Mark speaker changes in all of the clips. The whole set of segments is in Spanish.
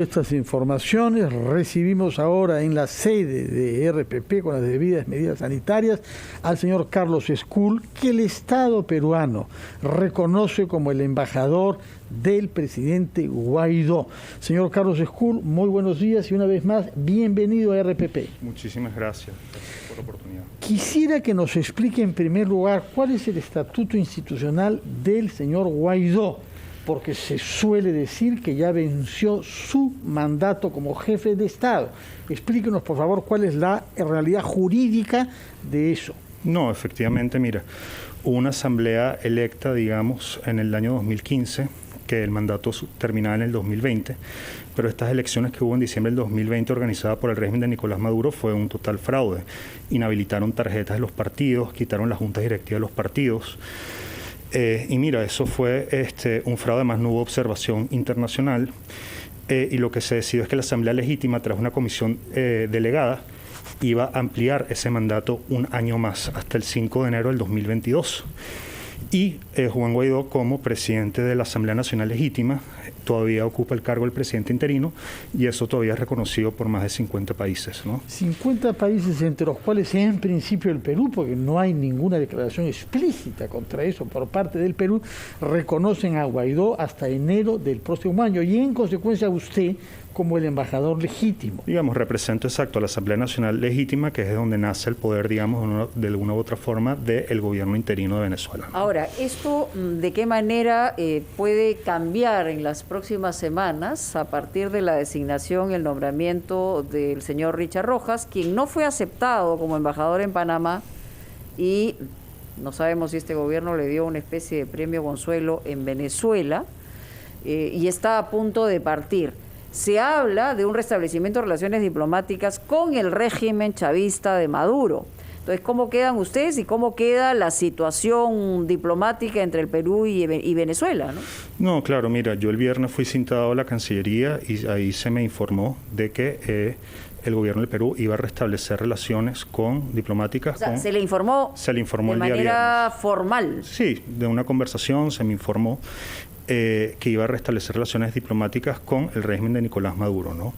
Speaker 1: Estas informaciones recibimos ahora en la sede de RPP con las debidas medidas sanitarias al señor Carlos Escul, que el Estado peruano reconoce como el embajador del presidente Guaidó. Señor Carlos Escul, muy buenos días y una vez más, bienvenido a RPP.
Speaker 2: Muchísimas gracias por la oportunidad.
Speaker 1: Quisiera que nos explique en primer lugar cuál es el estatuto institucional del señor Guaidó, porque se suele decir que ya venció su mandato como jefe de Estado. Explíquenos, por favor, cuál es la realidad jurídica de eso.
Speaker 2: No, efectivamente, mira, hubo una asamblea electa, digamos, en el año 2015, que el mandato terminaba en el 2020, pero estas elecciones que hubo en diciembre del 2020 organizadas por el régimen de Nicolás Maduro fue un total fraude. Inhabilitaron tarjetas de los partidos, quitaron las juntas directivas de los partidos. Y mira, eso fue un fraude, además no hubo observación internacional, y lo que se decidió es que la Asamblea Legítima, tras una comisión delegada, iba a ampliar ese mandato un año más, hasta el 5 de enero del 2022. Y Juan Guaidó, como presidente de la Asamblea Nacional Legítima, todavía ocupa el cargo del presidente interino, y eso todavía es reconocido por más de 50 países, ¿no?
Speaker 1: 50 países, entre los cuales en principio el Perú, porque no hay ninguna declaración explícita contra eso por parte del Perú, reconocen a Guaidó hasta enero del próximo año, y en consecuencia usted como el embajador legítimo.
Speaker 2: Digamos, represento exacto a la Asamblea Nacional Legítima, que es de donde nace el poder, digamos, de alguna u otra forma, del gobierno interino de Venezuela.
Speaker 3: Ahora, ¿esto de qué manera puede cambiar en las próximas semanas a partir de la designación y el nombramiento del señor Richard Rojas, quien no fue aceptado como embajador en Panamá y no sabemos si este gobierno le dio una especie de premio consuelo en Venezuela y está a punto de partir? Se habla de un restablecimiento de relaciones diplomáticas con el régimen chavista de Maduro. Entonces, ¿cómo quedan ustedes y cómo queda la situación diplomática entre el Perú y Venezuela, ¿no?
Speaker 2: No, claro, mira, yo el viernes fui citado a la Cancillería y ahí se me informó de que el gobierno del Perú iba a restablecer relaciones diplomáticas.
Speaker 3: O sea, ¿se le informó de manera formal?
Speaker 2: Sí, de una conversación se me informó que iba a restablecer relaciones diplomáticas con el régimen de Nicolás Maduro, ¿no?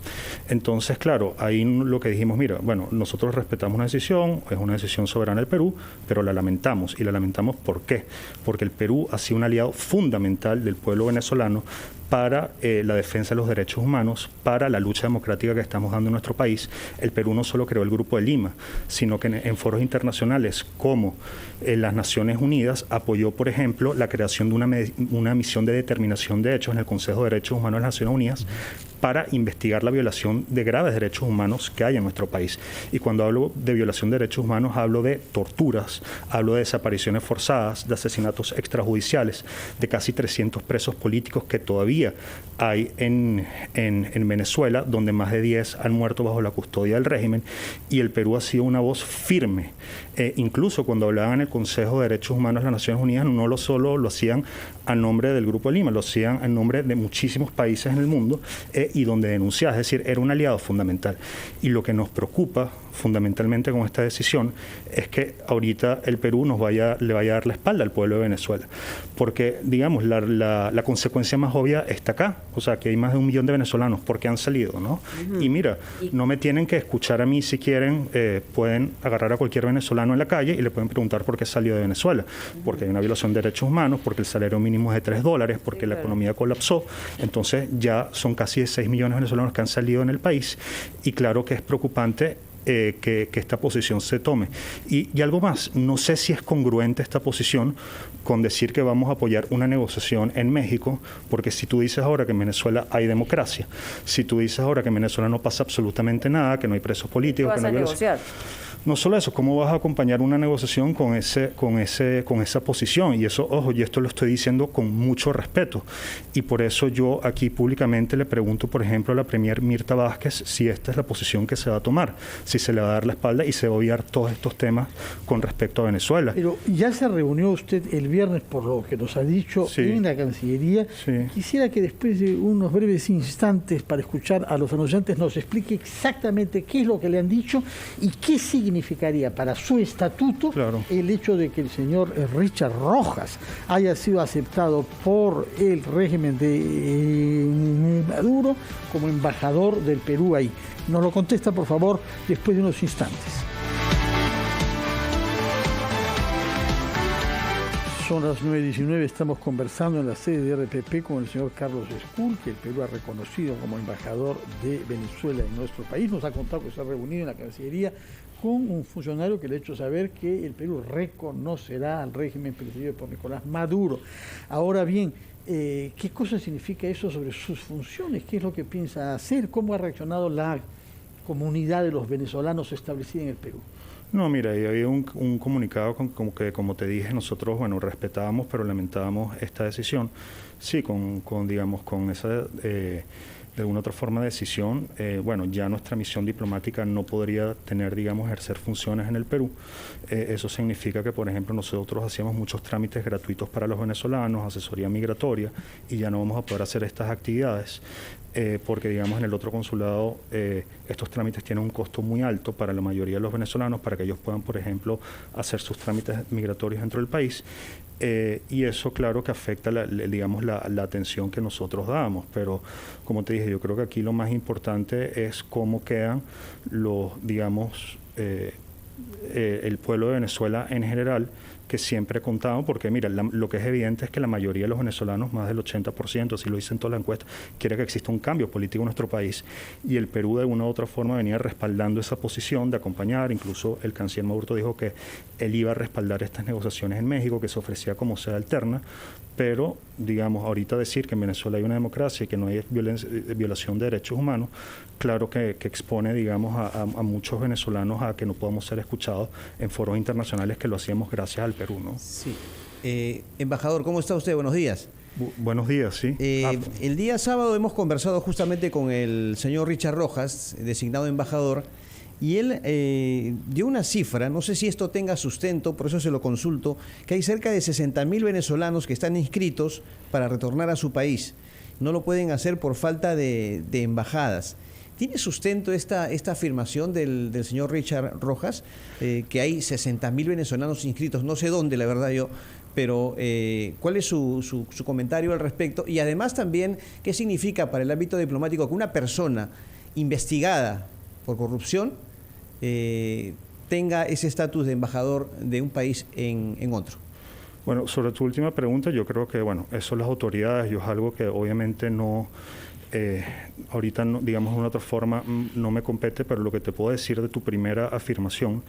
Speaker 2: Entonces, claro, ahí lo que dijimos, mira, bueno, nosotros respetamos una decisión, es una decisión soberana del Perú, pero la lamentamos. ¿Y la lamentamos por qué? Porque el Perú ha sido un aliado fundamental del pueblo venezolano para la defensa de los derechos humanos, para la lucha democrática que estamos dando en nuestro país. El Perú no solo creó el Grupo de Lima, sino que en foros internacionales como las Naciones Unidas apoyó, por ejemplo, la creación de una misión de determinación de hechos en el Consejo de Derechos Humanos de las Naciones Unidas para investigar la violación de graves derechos humanos que hay en nuestro país. Y cuando hablo de violación de derechos humanos, hablo de torturas, hablo de desapariciones forzadas, de asesinatos extrajudiciales, de casi 300 presos políticos que todavía hay en Venezuela, donde más de 10 han muerto bajo la custodia del régimen, y el Perú ha sido una voz firme. Incluso cuando hablaban en el Consejo de Derechos Humanos de las Naciones Unidas, no solo lo hacían a nombre del Grupo de Lima, lo hacían en nombre de muchísimos países en el mundo y donde denunciaba, es decir, era un aliado fundamental. Y lo que nos preocupa fundamentalmente con esta decisión es que ahorita el Perú le vaya a dar la espalda al pueblo de Venezuela, porque digamos la consecuencia más obvia está acá, o sea que hay más de 1 millón de venezolanos porque han salido, ¿no? Y mira, no me tienen que escuchar a mí, si quieren pueden agarrar a cualquier venezolano en la calle y le pueden preguntar por qué salió de Venezuela, porque hay una violación de derechos humanos, porque el salario mínimo es de $3, porque la economía colapsó. Entonces ya son casi 6 millones de venezolanos que han salido en el país, y claro que es preocupante que esta posición se tome. Y algo más, no sé si es congruente esta posición con decir que vamos a apoyar una negociación en México, porque si tú dices ahora que en Venezuela hay democracia, si tú dices ahora que en Venezuela no pasa absolutamente nada, que no hay presos políticos, que no hay
Speaker 3: negociar.
Speaker 2: No solo eso, ¿cómo vas a acompañar una negociación con esa posición? Y eso, ojo, y esto lo estoy diciendo con mucho respeto. Y por eso yo aquí públicamente le pregunto, por ejemplo, a la premier Mirta Vázquez si esta es la posición que se va a tomar, si se le va a dar la espalda y se va a obviar todos estos temas con respecto a Venezuela.
Speaker 1: Pero ya se reunió usted el viernes, por lo que nos ha dicho, en la Cancillería. Sí. Quisiera que después de unos breves instantes para escuchar a los anunciantes nos explique exactamente qué es lo que le han dicho y qué significa significaría para su estatuto
Speaker 2: Claro.
Speaker 1: el hecho de que el señor Richard Rojas haya sido aceptado por el régimen de Maduro como embajador del Perú ahí. Nos lo contesta, por favor, después de unos instantes. Son las 9:19, estamos conversando en la sede de RPP con el señor Carlos Escul, que el Perú ha reconocido como embajador de Venezuela en nuestro país. Nos ha contado que se ha reunido en la Cancillería con un funcionario que le ha hecho saber que el Perú reconocerá al régimen presidido por Nicolás Maduro. Ahora bien, ¿qué cosa significa eso sobre sus funciones? ¿Qué es lo que piensa hacer? ¿Cómo ha reaccionado la comunidad de los venezolanos establecida en el Perú?
Speaker 2: No, mira, ahí había un comunicado como que, como te dije, nosotros, bueno, respetábamos, pero lamentábamos esta decisión. Sí, digamos, con esa, de alguna otra forma de decisión, bueno, ya nuestra misión diplomática no podría tener, digamos, ejercer funciones en el Perú. Eso significa que, por ejemplo, nosotros hacíamos muchos trámites gratuitos para los venezolanos, asesoría migratoria, y ya no vamos a poder hacer estas actividades. Porque digamos en el otro consulado estos trámites tienen un costo muy alto para la mayoría de los venezolanos para que ellos puedan, por ejemplo, hacer sus trámites migratorios dentro del país. Y eso claro que afecta la atención que nosotros damos, pero como te dije, yo creo que aquí lo más importante es cómo quedan los, digamos, el pueblo de Venezuela en general, que siempre contamos, porque mira, lo que es evidente es que la mayoría de los venezolanos, más del 80%, así lo dicen todas las encuestas, quiere que exista un cambio político en nuestro país, y el Perú de alguna u otra forma venía respaldando esa posición de acompañar. Incluso el canciller Maduro dijo que él iba a respaldar estas negociaciones en México, que se ofrecía como sede alterna, pero digamos, ahorita decir que en Venezuela hay una democracia y que no hay violación de derechos humanos, claro que expone, digamos, a muchos venezolanos a que no podamos ser escuchados en foros internacionales, que lo hacíamos gracias al Perú, ¿no?
Speaker 4: Sí. Embajador, ¿cómo está usted? Buenos días.
Speaker 2: Buenos días, sí.
Speaker 4: El día sábado hemos conversado justamente con el señor Richard Rojas, designado embajador, y él dio una cifra, no sé si esto tenga sustento, por eso se lo consulto, que hay cerca de 60.000 venezolanos que están inscritos para retornar a su país. No lo pueden hacer por falta de embajadas. ¿Tiene sustento esta afirmación del señor Richard Rojas, que hay 60.000 venezolanos inscritos? No sé dónde, la verdad yo, pero ¿cuál es su comentario al respecto? Y además también, ¿qué significa para el ámbito diplomático que una persona investigada por corrupción tenga ese estatus de embajador de un país en otro?
Speaker 2: Bueno, sobre tu última pregunta, yo creo que, bueno, eso las autoridades, yo es algo que obviamente no... ahorita, no, digamos de una otra forma, no me compete, pero lo que te puedo decir de tu primera afirmación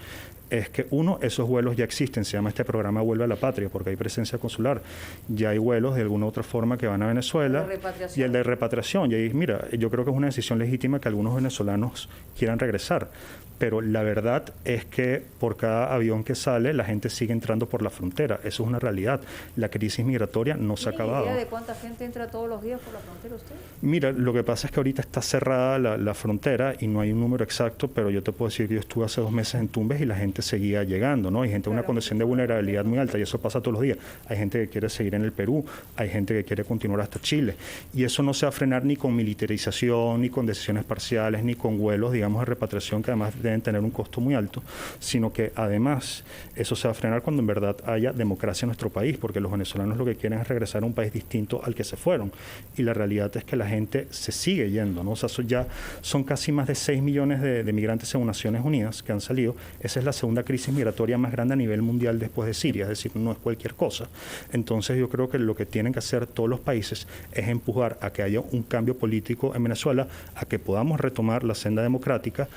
Speaker 2: es que, uno, esos vuelos ya existen, se llama este programa Vuelve a la Patria, porque hay presencia consular. Ya hay vuelos de alguna otra forma que van a Venezuela. Y el de repatriación. Y ahí, mira, yo creo que es una decisión legítima que algunos venezolanos quieran regresar. Pero la verdad es que por cada avión que sale, la gente sigue entrando por la frontera. Eso es una realidad. La crisis migratoria no se ha acabado.
Speaker 3: ¿Tiene idea de cuánta gente entra todos los días por la frontera usted?
Speaker 2: Mira, lo que pasa es que ahorita está cerrada la frontera y no hay un número exacto, pero yo te puedo decir que yo estuve hace 2 meses en Tumbes y la gente seguía llegando, ¿no? Hay gente en una condición de vulnerabilidad muy alta y eso pasa todos los días. Hay gente que quiere seguir en el Perú, hay gente que quiere continuar hasta Chile. Y eso no se va a frenar ni con militarización, ni con decisiones parciales, ni con vuelos, digamos, de repatriación, que además deben tener un costo muy alto, sino que además eso se va a frenar cuando en verdad haya democracia en nuestro país, porque los venezolanos lo que quieren es regresar a un país distinto al que se fueron. Y la realidad es que la gente se sigue yendo, ¿no? O sea, ya son casi más de 6 millones de migrantes según Naciones Unidas que han salido. Esa es la segunda crisis migratoria más grande a nivel mundial después de Siria, es decir, no es cualquier cosa. Entonces yo creo que lo que tienen que hacer todos los países es empujar a que haya un cambio político en Venezuela, a que podamos retomar la senda democrática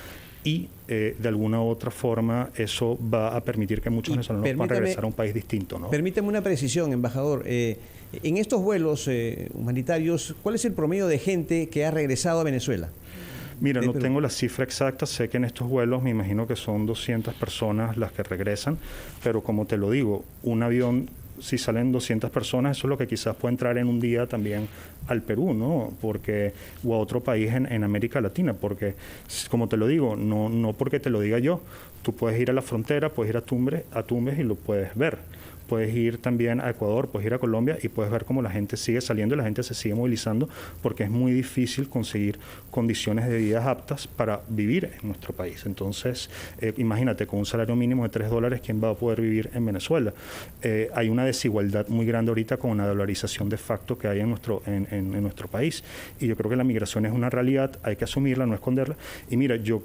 Speaker 2: y de alguna u otra forma eso va a permitir que muchos venezolanos puedan regresar a un país distinto, ¿no?
Speaker 4: Permítame una precisión, embajador. En estos vuelos humanitarios, ¿cuál es el promedio de gente que ha regresado a Venezuela?
Speaker 2: Mira, no tengo la cifra exacta, sé que en estos vuelos me imagino que son 200 personas las que regresan, pero como te lo digo, un avión, si salen 200 personas, eso es lo que quizás puede entrar en un día también al Perú, ¿no? Porque, o a otro país en América Latina, porque, como te lo digo, no porque te lo diga yo, tú puedes ir a la frontera, puedes ir a Tumbes y lo puedes ver. puedes ir también a Ecuador, puedes ir a Colombia y puedes ver cómo la gente sigue saliendo y la gente se sigue movilizando porque es muy difícil conseguir condiciones de vida aptas para vivir en nuestro país. Entonces, imagínate, con un salario mínimo de $3, ¿quién va a poder vivir en Venezuela? Hay una desigualdad muy grande ahorita con la dolarización de facto que hay en nuestro país. Y yo creo que la migración es una realidad, hay que asumirla, no esconderla. Y mira, yo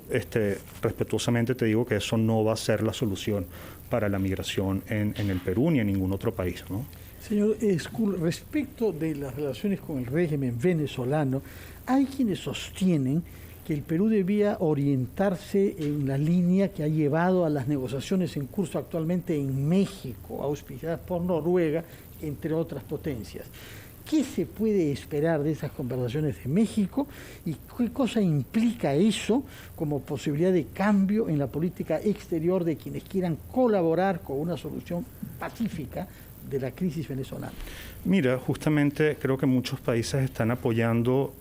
Speaker 2: respetuosamente te digo que eso no va a ser la solución para la migración en el Perú ni en ningún otro país, ¿no?
Speaker 1: Señor Escul, respecto de las relaciones con el régimen venezolano, hay quienes sostienen que el Perú debía orientarse en la línea que ha llevado a las negociaciones en curso actualmente en México, auspiciadas por Noruega, entre otras potencias. ¿Qué se puede esperar de esas conversaciones de México y qué cosa implica eso como posibilidad de cambio en la política exterior de quienes quieran colaborar con una solución pacífica de la crisis venezolana?
Speaker 2: Mira, justamente creo que muchos países están apoyando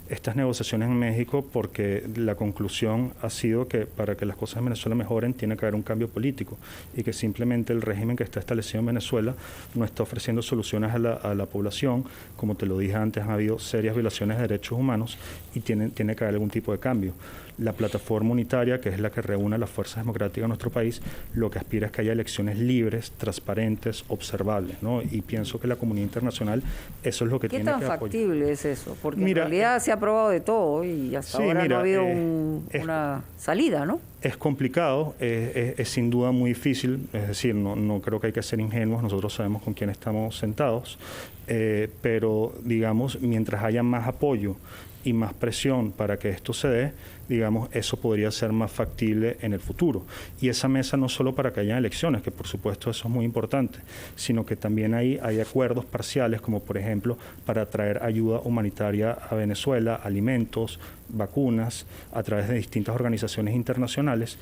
Speaker 2: estas negociaciones en México porque la conclusión ha sido que para que las cosas en Venezuela mejoren tiene que haber un cambio político y que simplemente el régimen que está establecido en Venezuela no está ofreciendo soluciones a la población. Como te lo dije antes, ha habido serias violaciones de derechos humanos y tiene que haber algún tipo de cambio. La plataforma unitaria, que es la que reúne a las fuerzas democráticas de nuestro país, lo que aspira es que haya elecciones libres, transparentes, observables, ¿no? Y pienso que la comunidad internacional eso es lo que tiene que apoyar.
Speaker 3: ¿Qué tan factible es eso? Porque
Speaker 2: mira,
Speaker 3: en realidad se ha probado de todo y hasta ahora no ha habido una salida, ¿no?
Speaker 2: Es complicado, es sin duda muy difícil, es decir, no creo que hay que ser ingenuos, nosotros sabemos con quién estamos sentados, pero digamos, mientras haya más apoyo y más presión para que esto se dé, digamos, eso podría ser más factible en el futuro. Y esa mesa no solo para que haya elecciones, que por supuesto eso es muy importante, sino que también hay acuerdos parciales, como por ejemplo para traer ayuda humanitaria a Venezuela, alimentos, vacunas, a través de distintas organizaciones internacionales.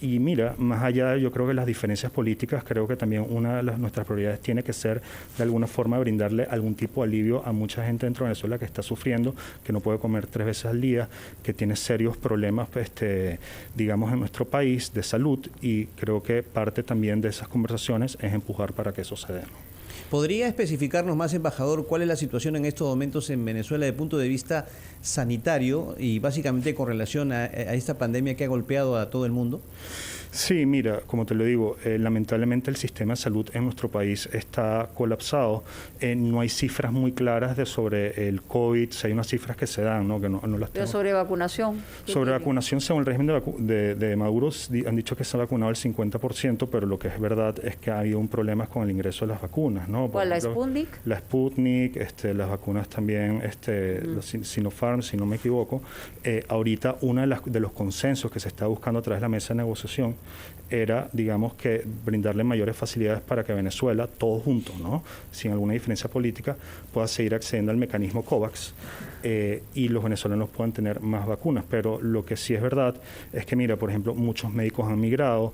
Speaker 2: Y mira, más allá yo creo que las diferencias políticas, creo que también una de nuestras prioridades tiene que ser de alguna forma brindarle algún tipo de alivio a mucha gente dentro de Venezuela que está sufriendo, que no puede comer 3 veces al día, que tiene serios problemas, digamos, en nuestro país de salud, y creo que parte también de esas conversaciones es empujar para que eso se dé, ¿no?
Speaker 4: ¿Podría especificarnos más, embajador, cuál es la situación en estos momentos en Venezuela desde el punto de vista sanitario y básicamente con relación a esta pandemia que ha golpeado a todo el mundo?
Speaker 2: Sí, mira, como te lo digo, lamentablemente el sistema de salud en nuestro país está colapsado. No hay cifras muy claras sobre el COVID, hay unas cifras que se dan, ¿no? Que no las
Speaker 3: Pero
Speaker 2: tengo.
Speaker 3: sobre vacunación.
Speaker 2: Sobre vacunación, según el régimen de Maduro, han dicho que se ha vacunado el 50%, pero lo que es verdad es que ha habido un problema con el ingreso de las vacunas, ¿no?
Speaker 3: ¿Cuál, la Sputnik?
Speaker 2: La Sputnik, las vacunas también, la Sinopharm, si no me equivoco. Ahorita uno de los consensos que se está buscando a través de la mesa de negociación era, digamos, que brindarle mayores facilidades para que Venezuela, todos juntos, ¿no?, sin alguna diferencia política, pueda seguir accediendo al mecanismo COVAX y los venezolanos puedan tener más vacunas. Pero lo que sí es verdad es que, mira, por ejemplo, muchos médicos han migrado,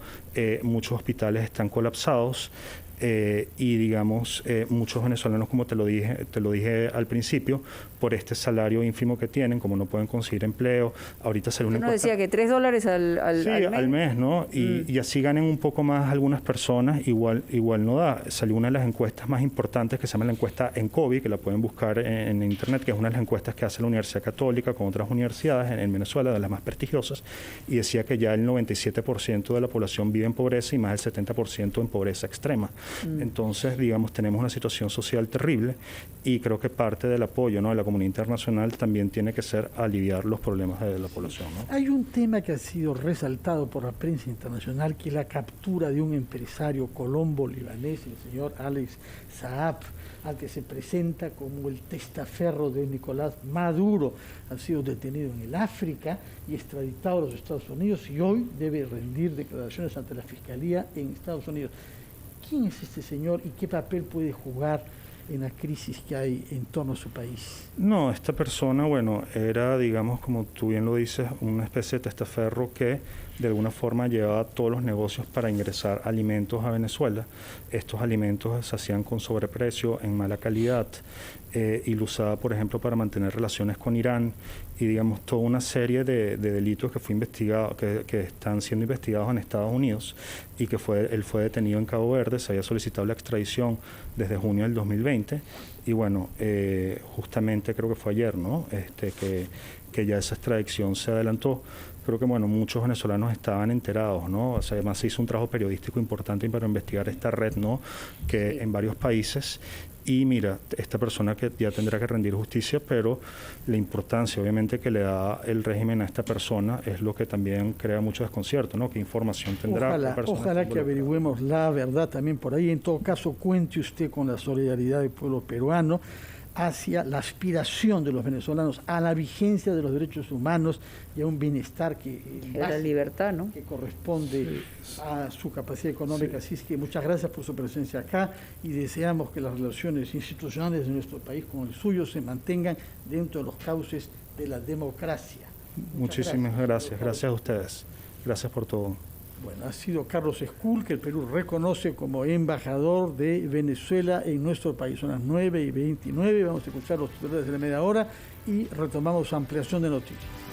Speaker 2: muchos hospitales están colapsados. Y digamos, muchos venezolanos, como te lo dije al principio, por este salario ínfimo que tienen, como no pueden conseguir empleo, ahorita salió una encuesta.
Speaker 3: Decía que $3
Speaker 2: al mes, ¿no? Y así ganen un poco más algunas personas, igual no da. Salió una de las encuestas más importantes que se llama la encuesta ENCOVI, que la pueden buscar en internet, que es una de las encuestas que hace la Universidad Católica con otras universidades en Venezuela, de las más prestigiosas, y decía que ya el 97% de la población vive en pobreza y más del 70% en pobreza extrema. Entonces, digamos, tenemos una situación social terrible y creo que parte del apoyo, ¿no?, de la comunidad internacional también tiene que ser aliviar los problemas de la población, ¿no?
Speaker 1: Hay un tema que ha sido resaltado por la prensa internacional, que es la captura de un empresario colombo-libanés, el señor Alex Saab, al que se presenta como el testaferro de Nicolás Maduro. Ha sido detenido en el África y extraditado a los Estados Unidos y hoy debe rendir declaraciones ante la Fiscalía en Estados Unidos. ¿Quién es este señor y qué papel puede jugar en la crisis que hay en torno a su país?
Speaker 2: No, esta persona, bueno, era, digamos, como tú bien lo dices, una especie de testaferro que de alguna forma llevaba todos los negocios para ingresar alimentos a Venezuela. Estos alimentos se hacían con sobreprecio, en mala calidad, y lo usaba, por ejemplo, para mantener relaciones con Irán y, digamos, toda una serie de delitos que fue investigado, que están siendo investigados en Estados Unidos y que él fue detenido en Cabo Verde. Se había solicitado la extradición desde junio del 2020 y bueno, justamente creo que fue ayer, ¿no? Que ya esa extradición se adelantó. Creo que bueno, muchos venezolanos estaban enterados, ¿no? O sea, además se hizo un trabajo periodístico importante para investigar esta red, ¿no? Que
Speaker 3: Sí.
Speaker 2: en varios países. Y mira, esta persona que ya tendrá que rendir justicia, pero la importancia obviamente que le da el régimen a esta persona es lo que también crea mucho desconcierto, ¿no? ¿Qué información tendrá?
Speaker 1: Ojalá que averigüemos la verdad también por ahí. En todo caso, cuente usted con la solidaridad del pueblo peruano hacia la aspiración de los venezolanos a la vigencia de los derechos humanos y a un bienestar
Speaker 3: La libertad, ¿no?
Speaker 1: que corresponde a su capacidad económica. Así es que muchas gracias por su presencia acá y deseamos que las relaciones institucionales de nuestro país con el suyo se mantengan dentro de los cauces de la democracia.
Speaker 2: Muchísimas gracias. Gracias a ustedes. Gracias por todo.
Speaker 1: Bueno, ha sido Carlos Escul, que el Perú reconoce como embajador de Venezuela en nuestro país. Son las 9:29, vamos a escuchar los titulares de la media hora y retomamos ampliación de noticias.